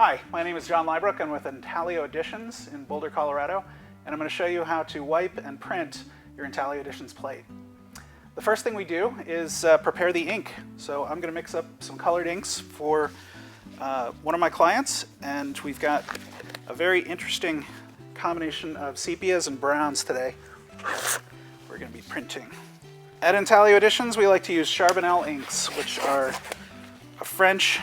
Hi, my name is Jon Lybrook. I'm with Intaglio Editions in Boulder, Colorado, and I'm going to show you how to wipe and print your Intaglio Editions plate. The first thing we do is prepare the ink. So I'm going to mix up some colored inks for one of my clients, and we've got a very interesting combination of sepias and browns today we're going to be printing. At Intaglio Editions, we like to use Charbonnel Inks, which are a French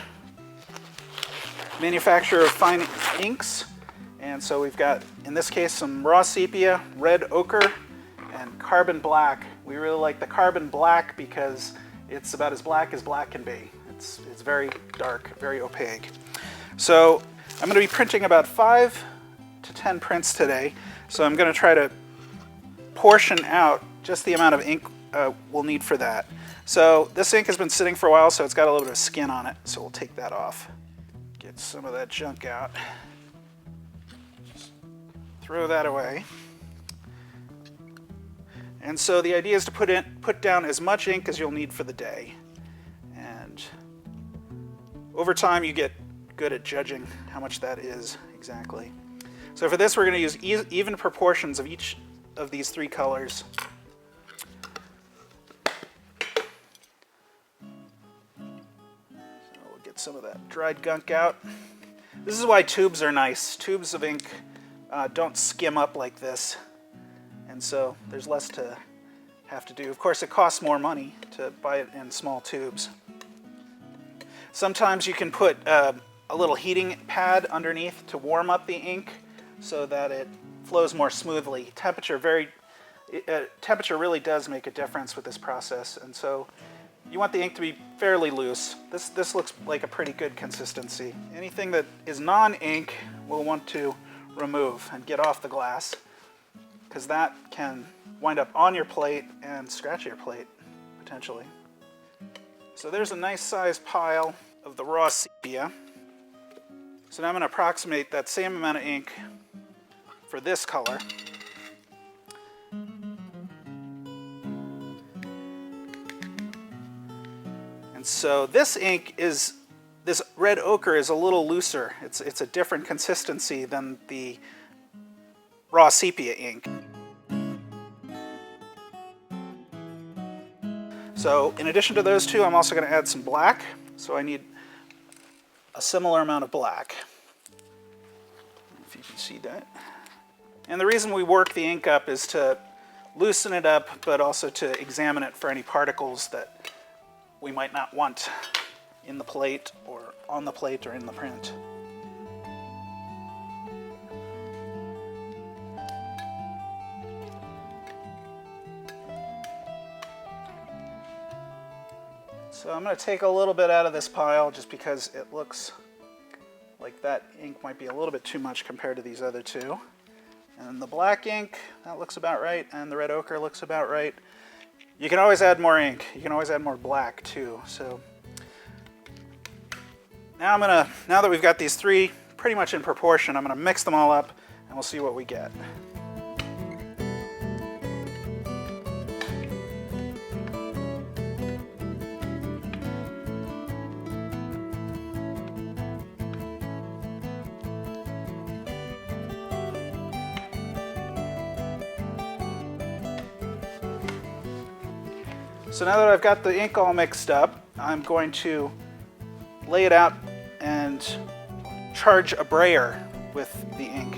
manufacturer of fine inks. And so we've got, in this case, some raw sepia, red ochre, and carbon black. We really like the carbon black because it's about as black can be. It's very dark, very opaque. So I'm going to be printing about 5 to 10 prints today. So I'm going to try to portion out just the amount of ink we'll need for that. So this ink has been sitting for a while, so it's got a little bit of skin on it. So we'll take that off. Get some of that junk out. Just throw that away. And so the idea is to put down as much ink as you'll need for the day. And over time you get good at judging how much that is exactly. So for this we're going to use even proportions of each of these 3 colors. Some of that dried gunk out. This is why tubes are nice. Tubes of ink don't skim up like this, and so there's less to have to do. Of course, it costs more money to buy it in small tubes. Sometimes you can put a little heating pad underneath to warm up the ink so that it flows more smoothly. Temperature really does make a difference with this process, and so you want the ink to be fairly loose. This looks like a pretty good consistency. Anything that is non-ink we'll want to remove and get off the glass, because that can wind up on your plate and scratch your plate, potentially. So there's a nice sized pile of the raw sepia. So now I'm going to approximate that same amount of ink for this color. And so this red ochre is a little looser. It's a different consistency than the raw sepia ink. So in addition to those two, I'm also going to add some black. So I need a similar amount of black. If you can see that. And the reason we work the ink up is to loosen it up, but also to examine it for any particles that we might not want in the plate or on the plate or in the print. So I'm going to take a little bit out of this pile just because it looks like that ink might be a little bit too much compared to these other two. And the black ink, that looks about right, and the red ochre looks about right. You can always add more ink. You can always add more black too. So now now that we've got these 3 pretty much in proportion, I'm going to mix them all up and we'll see what we get. So now that I've got the ink all mixed up, I'm going to lay it out and charge a brayer with the ink.